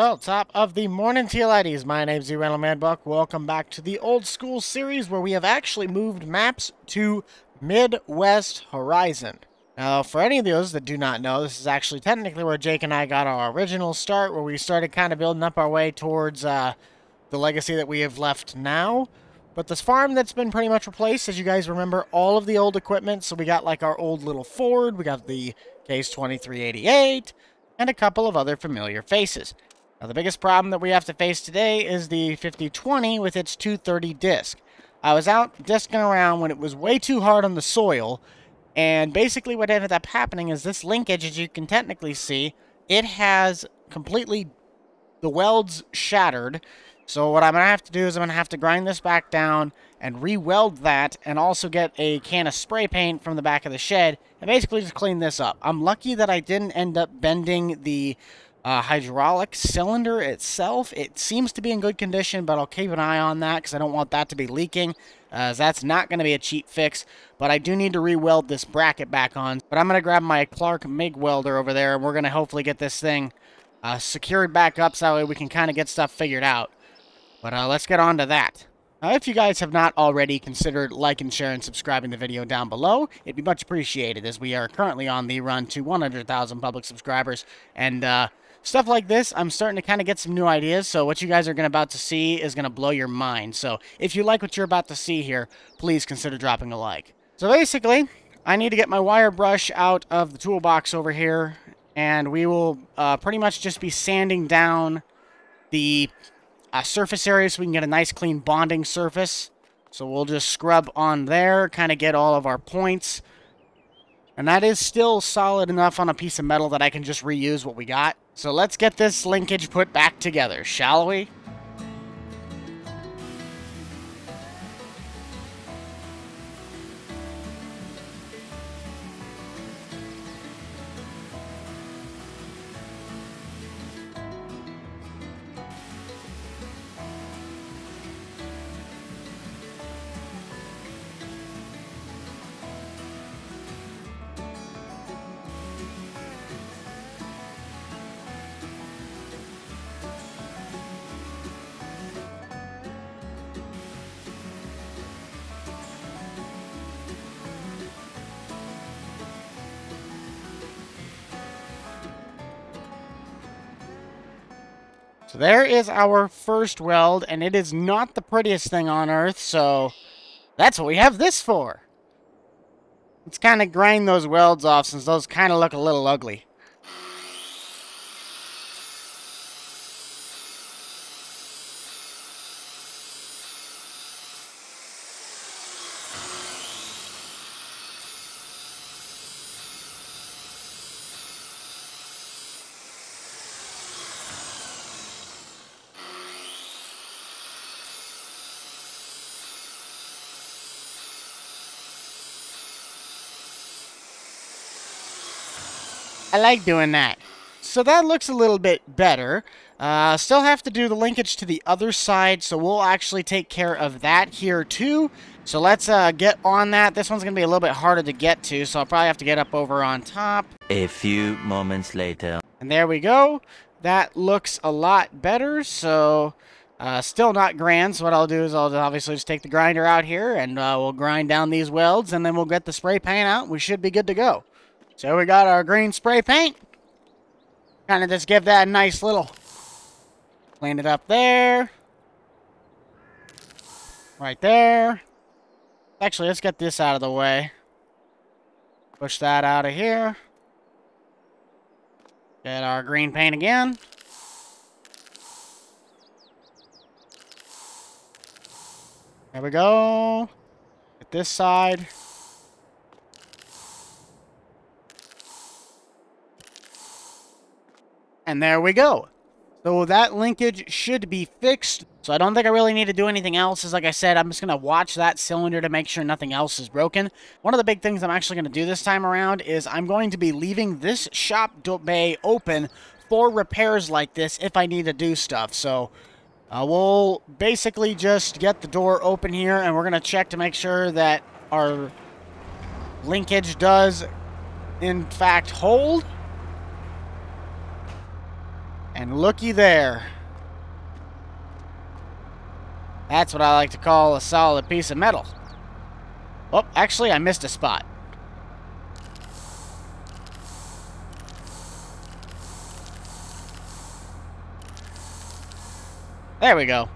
Well, top of the morning to you ladies. My name's Buck. Welcome back to the old school series where we have actually moved maps to Midwest Horizon. Now, for any of those that do not know, this is actually technically where Jake and I got our original start, where we started kind of building up our way towards the legacy that we have left now. But this farm that's been pretty much replaced, as you guys remember, all of the old equipment. So we got like our old little Ford, we got the Case 2388, and a couple of other familiar faces. Now, the biggest problem that we have to face today is the 5020 with its 230 disc. I was out discing around when it was way too hard on the soil, and basically what ended up happening is this linkage, as you can technically see, it has completely, the welds shattered. So what I'm going to have to do is I'm going to have to grind this back down and re-weld that, and also get a can of spray paint from the back of the shed and basically just clean this up. I'm lucky that I didn't end up bending the hydraulic cylinder itself. It seems to be in good condition, but I'll keep an eye on that because I don't want that to be leaking, as that's not going to be a cheap fix. But I do need to re-weld this bracket back on. But I'm going to grab my Clark MIG welder over there, and we're going to hopefully get this thing secured back up so that way we can kind of get stuff figured out. But let's get on to that. Now, if you guys have not already considered liking, sharing, and subscribing the video down below, it'd be much appreciated, as we are currently on the run to 100,000 public subscribers. And stuff like this, I'm starting to kind of get some new ideas, so what you guys are about to see is going to blow your mind. So if you like what you're about to see here, please consider dropping a like. So basically, I need to get my wire brush out of the toolbox over here, and we will pretty much just be sanding down the surface area so we can get a nice clean bonding surface. So we'll just scrub on there, kind of get all of our points. And that is still solid enough on a piece of metal that I can just reuse what we got. So let's get this linkage put back together, shall we? So there is our first weld, and it is not the prettiest thing on earth, so that's what we have this for. Let's kind of grind those welds off, since those kind of look a little ugly. I like doing that. So that looks a little bit better. Still have to do the linkage to the other side, so we'll actually take care of that here too. So let's get on that. This one's going to be a little bit harder to get to, so I'll probably have to get up over on top. A few moments later. And there we go. That looks a lot better, so still not grand. So what I'll do is I'll obviously just take the grinder out here, and we'll grind down these welds, and then we'll get the spray paint out, and we should be good to go. So we got our green spray paint. Kind of just give that a nice little, clean it up there. Right there. Actually, let's get this out of the way. Push that out of here. Get our green paint again. There we go. Get this side. And there we go. So that linkage should be fixed. So I don't think I really need to do anything else. As like I said, I'm just going to watch that cylinder to make sure nothing else is broken. One of the big things I'm actually going to do this time around is I'm going to be leaving this shop bay open for repairs like this if I need to do stuff. So we'll basically just get the door open here, and we're going to check to make sure that our linkage does in fact hold. And looky there. That's what I like to call a solid piece of metal. Oh, actually, I missed a spot. There we go.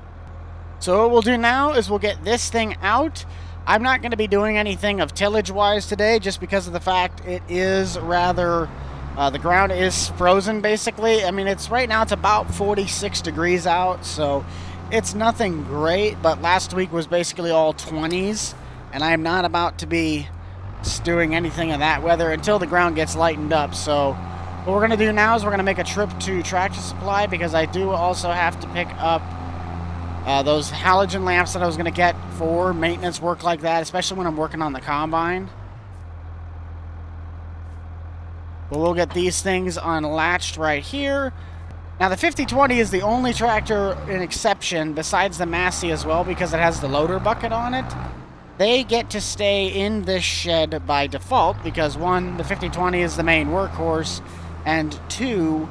So what we'll do now is we'll get this thing out. I'm not going to be doing anything of tillage-wise today just because of the fact it is rather... the ground is frozen, basically. I mean, right now it's about 46 degrees out, so it's nothing great, but last week was basically all 20s, and I'm not about to be doing anything in that weather until the ground gets lightened up. So what we're going to do now is we're going to make a trip to Tractor Supply because I do also have to pick up those halogen lamps that I was going to get for maintenance work like that, especially when I'm working on the combine. But we'll get these things unlatched right here. Now the 5020 is the only tractor in exception besides the Massey as well because it has the loader bucket on it. They get to stay in this shed by default because one, the 5020 is the main workhorse, and two,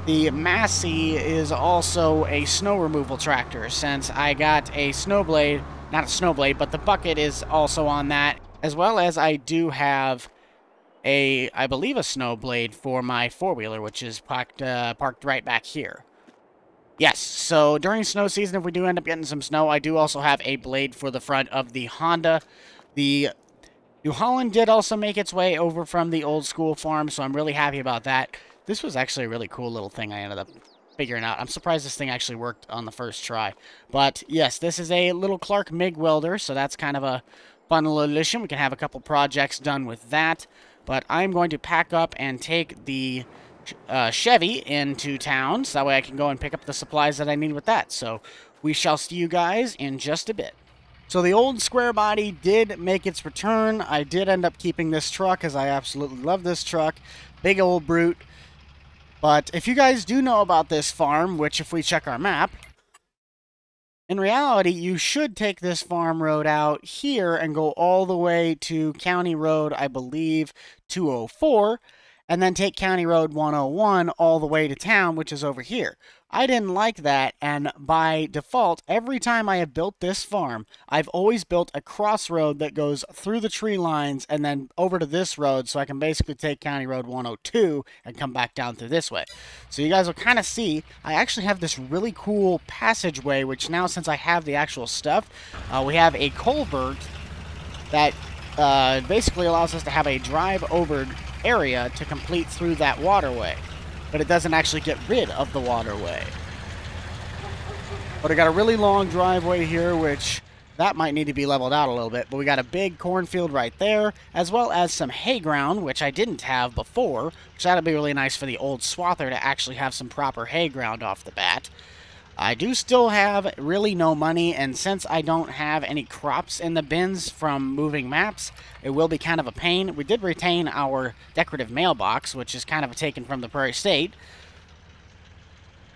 the Massey is also a snow removal tractor since I got a snowblade, not a snowblade, but the bucket is also on that, as well as I do have I believe a snow blade for my four-wheeler, which is parked right back here. Yes, so during snow season, if we do end up getting some snow, I do also have a blade for the front of the Honda. The New Holland did also make its way over from the old school farm, so I'm really happy about that. This was actually a really cool little thing I ended up figuring out. I'm surprised this thing actually worked on the first try. But yes, this is a little Clark MIG welder, so that's kind of a fun little addition. We can have a couple projects done with that. But I'm going to pack up and take the Chevy into town, so that way I can go and pick up the supplies that I need with that. So we shall see you guys in just a bit. So the old square body did make its return. I did end up keeping this truck, as I absolutely love this truck. Big old brute. But if you guys do know about this farm, which if we check our map, in reality, you should take this farm road out here and go all the way to County Road, I believe, 204, and then take County Road 101 all the way to town, which is over here. I didn't like that, and by default, every time I have built this farm, I've always built a crossroad that goes through the tree lines and then over to this road, so I can basically take County Road 102 and come back down through this way. So you guys will kind of see, I actually have this really cool passageway, which now since I have the actual stuff, we have a culvert that basically allows us to have a drive-over area to complete through that waterway. But it doesn't actually get rid of the waterway. But I got a really long driveway here, which that might need to be leveled out a little bit. But we got a big cornfield right there, as well as some hay ground, which I didn't have before, which that'd be really nice for the old swather to actually have some proper hay ground off the bat. I do still have really no money, and since I don't have any crops in the bins from moving maps, it will be kind of a pain. We did retain our decorative mailbox, which is kind of taken from the Prairie State.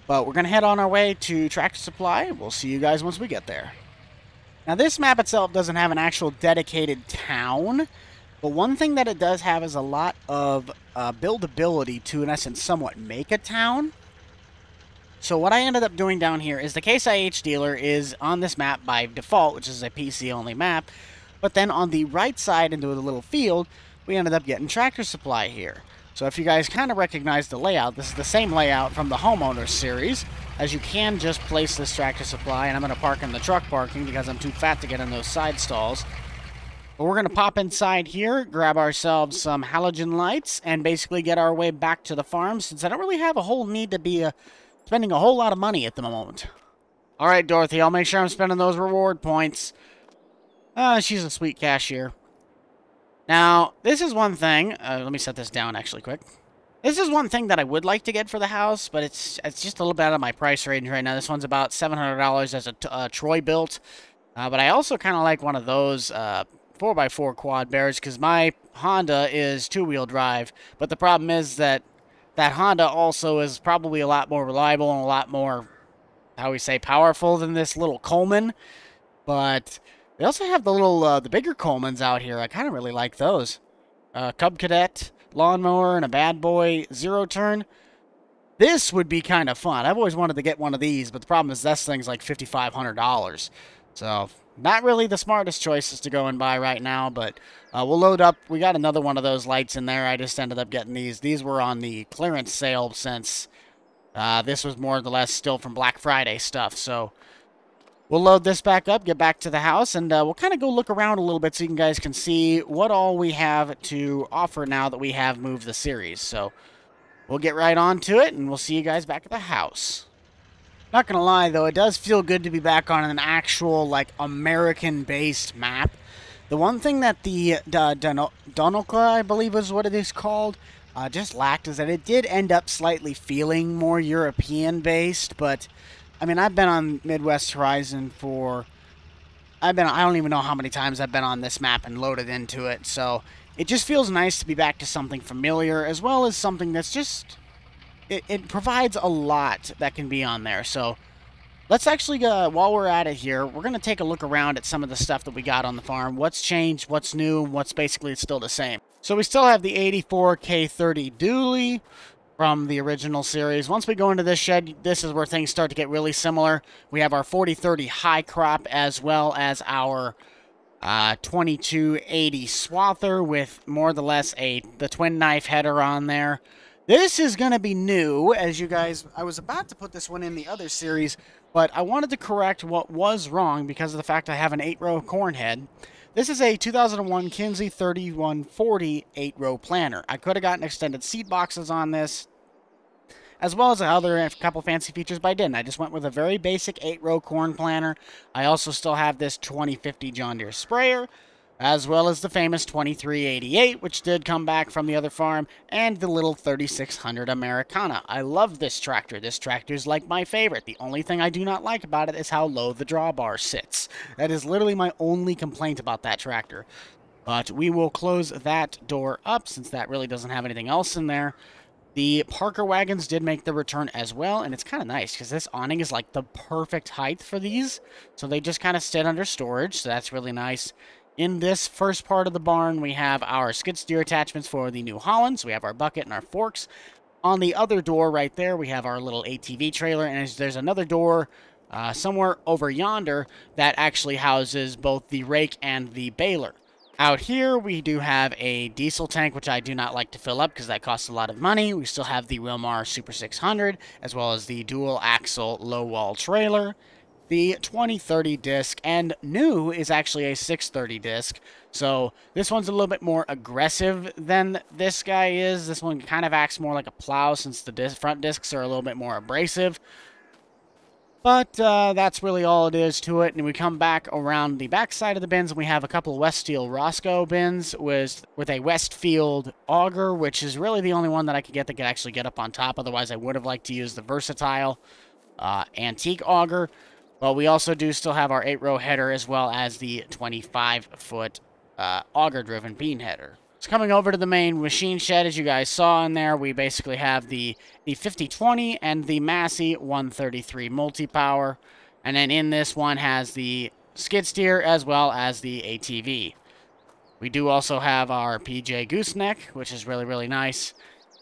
But we're going to head on our way to Tractor Supply. We'll see you guys once we get there. Now, this map itself doesn't have an actual dedicated town, but one thing that it does have is a lot of buildability to, in essence, somewhat make a town. So what I ended up doing down here is the Case IH dealer is on this map by default, which is a PC-only map. But then on the right side into the little field, we ended up getting Tractor Supply here. So if you guys kind of recognize the layout, this is the same layout from the Homeowners series, as you can just place this Tractor Supply, and I'm going to park in the truck parking because I'm too fat to get in those side stalls. But we're going to pop inside here, grab ourselves some halogen lights, and basically get our way back to the farm, since I don't really have a whole need to be spending a whole lot of money at the moment. Alright, Dorothy, I'll make sure I'm spending those reward points. She's a sweet cashier. Now, this is one thing. Let me set this down actually quick. This is one thing that I would like to get for the house, but it's just a little bit out of my price range right now. This one's about $700 as a Troy built. But I also kind of like one of those 4x4 quad bears because my Honda is two-wheel drive. But the problem is that Honda also is probably a lot more reliable and a lot more, how we say, powerful than this little Coleman. But they also have the little, the bigger Colemans out here. I kind of really like those. Cub Cadet, lawnmower, and a bad boy zero turn. This would be kind of fun. I've always wanted to get one of these, but the problem is this thing's like $5,500. So, not really the smartest choices to go and buy right now, but we'll load up. We got another one of those lights in there. I just ended up getting these. These were on the clearance sale since this was more or less still from Black Friday stuff. So, we'll load this back up, get back to the house, and we'll kind of go look around a little bit so you guys can see what all we have to offer now that we have moved the series. So, we'll get right on to it, and we'll see you guys back at the house. Not gonna lie, though, it does feel good to be back on an actual, like, American-based map. The one thing that the Donoka, I believe is what it is called, just lacked is that it did end up slightly feeling more European-based, but, I mean, I've been on Midwest Horizon for... I don't even know how many times I've been on this map and loaded into it, so it just feels nice to be back to something familiar, as well as something that's just... It provides a lot that can be on there. So let's actually, while we're at it here, we're going to take a look around at some of the stuff that we got on the farm. What's changed, what's new, what's basically still the same. So we still have the 84K30 dually from the original series. Once we go into this shed, this is where things start to get really similar. We have our 4030 high crop as well as our 2280 swather with more or less the twin knife header on there. This is going to be new, as you guys... I was about to put this one in the other series, but I wanted to correct what was wrong because of the fact I have an 8-row corn head. This is a 2001 Kinsey 3140 8-row planter. I could have gotten extended seat boxes on this, as well as a couple fancy features, but I didn't. I just went with a very basic 8-row corn planter. I also still have this 2050 John Deere sprayer, as well as the famous 2388, which did come back from the other farm, and the little 3600 Americana. I love this tractor. This tractor is like my favorite. The only thing I do not like about it is how low the drawbar sits. That is literally my only complaint about that tractor. But we will close that door up since that really doesn't have anything else in there. The Parker wagons did make the return as well, and it's kind of nice because this awning is like the perfect height for these. So they just kind of sit under storage, so that's really nice. In this first part of the barn, we have our skid steer attachments for the New Holland. So we have our bucket and our forks. On the other door right there, we have our little ATV trailer. And there's another door somewhere over yonder that actually houses both the rake and the baler. Out here, we do have a diesel tank, which I do not like to fill up because that costs a lot of money. We still have the Wilmar Super 600, as well as the dual axle low wall trailer. The 2030 disc, and new is actually a 630 disc. So this one's a little bit more aggressive than this guy is. This one kind of acts more like a plow since the front discs are a little bit more abrasive. But that's really all it is to it. And we come back around the back side of the bins, and we have a couple of Westfield Roscoe bins with a Westfield auger, which is really the only one that I could get that could actually get up on top. Otherwise, I would have liked to use the versatile antique auger. But we also do still have our 8-row header as well as the 25-foot auger-driven bean header. So coming over to the main machine shed, as you guys saw in there, we basically have the 5020 and the Massey 133 multi-power. And then in this one has the skid steer as well as the ATV. We do also have our PJ gooseneck, which is really, really nice.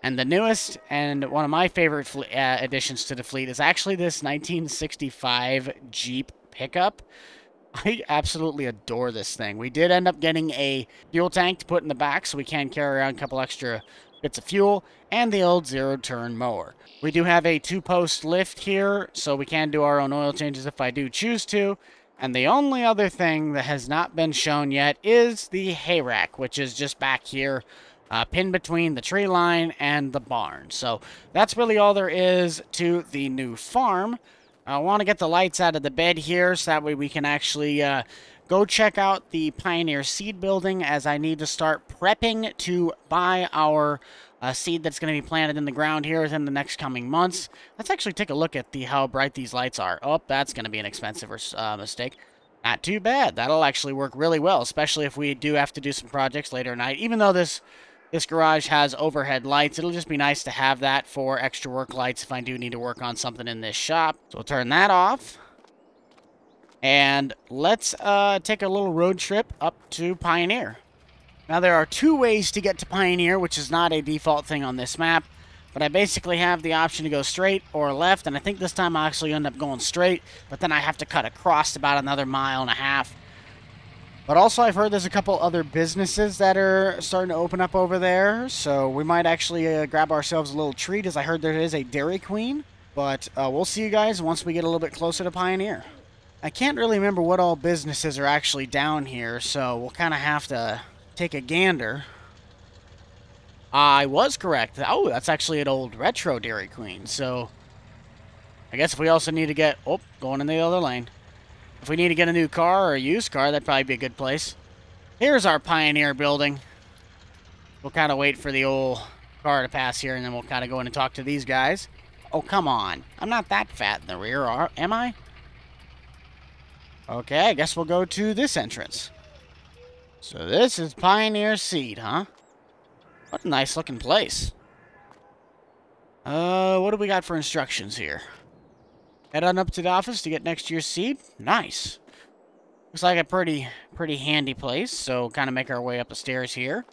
And the newest, and one of my favorite additions to the fleet, is actually this 1965 Jeep pickup. I absolutely adore this thing. We did end up getting a fuel tank to put in the back, so we can carry around a couple extra bits of fuel, and the old zero-turn mower. We do have a 2-post lift here, so we can do our own oil changes if I do choose to. And the only other thing that has not been shown yet is the hay rack, which is just back here, pinned between the tree line and the barn. So that's really all there is to the new farm. I want to get the lights out of the bed here so that way we can actually go check out the Pioneer Seed Building, as I need to start prepping to buy our seed that's going to be planted in the ground here within the next coming months. Let's actually take a look at how bright these lights are. Oh, that's going to be an expensive mistake. Not too bad. That'll actually work really well, especially if we do have to do some projects later at night. Even though this garage has overhead lights, it'll just be nice to have that for extra work lights if I do need to work on something in this shop. So we'll turn that off. And let's take a little road trip up to Pioneer. Now, there are two ways to get to Pioneer, which is not a default thing on this map. But I basically have the option to go straight or left, and I think this time I'll actually end up going straight, but then I have to cut across about another 1.5 miles. But also I've heard there's a couple other businesses that are starting to open up over there, so we might actually grab ourselves a little treat, as I heard there is a Dairy Queen. But we'll see you guys once we get a little bit closer to Pioneer. I can't really remember what all businesses are actually down here, so we'll kind of have to take a gander. I was correct. Oh, that's actually an old retro Dairy Queen, so I guess if we also need to get... Oh, going in the other lane. If we need to get a new car or a used car, that'd probably be a good place. Here's our Pioneer building. We'll kind of wait for the old car to pass here, and then we'll kind of go in and talk to these guys. Oh, come on. I'm not that fat in the rear, am I? Okay, I guess we'll go to this entrance. So this is Pioneer Seed, huh? What a nice looking place. What do we got for instructions here? Head on up to the office to get next to your seat. Nice. Looks like a pretty handy place, so kind of make our way up the stairs here.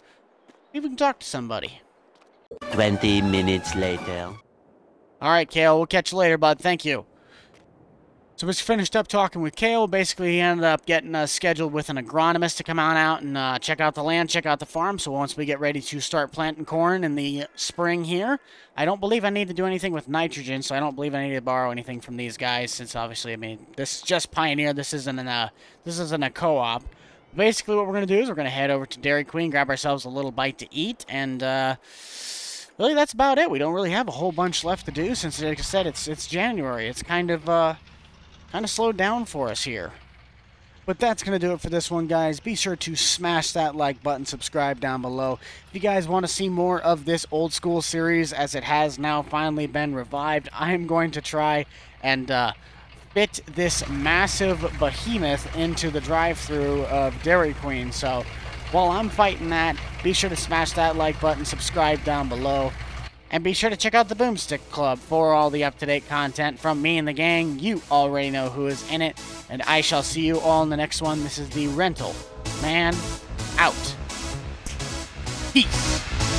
See if we can talk to somebody. 20 minutes later. Alright, Kale, we'll catch you later, bud. Thank you. So we finished up talking with Kale. Basically, he ended up getting scheduled with an agronomist to come on out and check out the land, check out the farm. So once we get ready to start planting corn in the spring here, I don't believe I need to do anything with nitrogen, so I don't believe I need to borrow anything from these guys, since obviously, I mean, this is just Pioneer. This isn't a co-op. Basically, what we're going to do is we're going to head over to Dairy Queen, grab ourselves a little bite to eat, and really that's about it. We don't really have a whole bunch left to do since, like I said, it's January. It's kind of slowed down for us here. But that's going to do it for this one, guys. Be sure to smash that like button, subscribe down below. If you guys want to see more of this old school series, as it has now finally been revived, I am going to try and fit this massive behemoth into the drive-thru of Dairy Queen. So while I'm fighting that, be sure to smash that like button, subscribe down below. And be sure to check out the Boomstick Club for all the up-to-date content from me and the gang. You already know who is in it. And I shall see you all in the next one. This is the Rental Man out. Peace.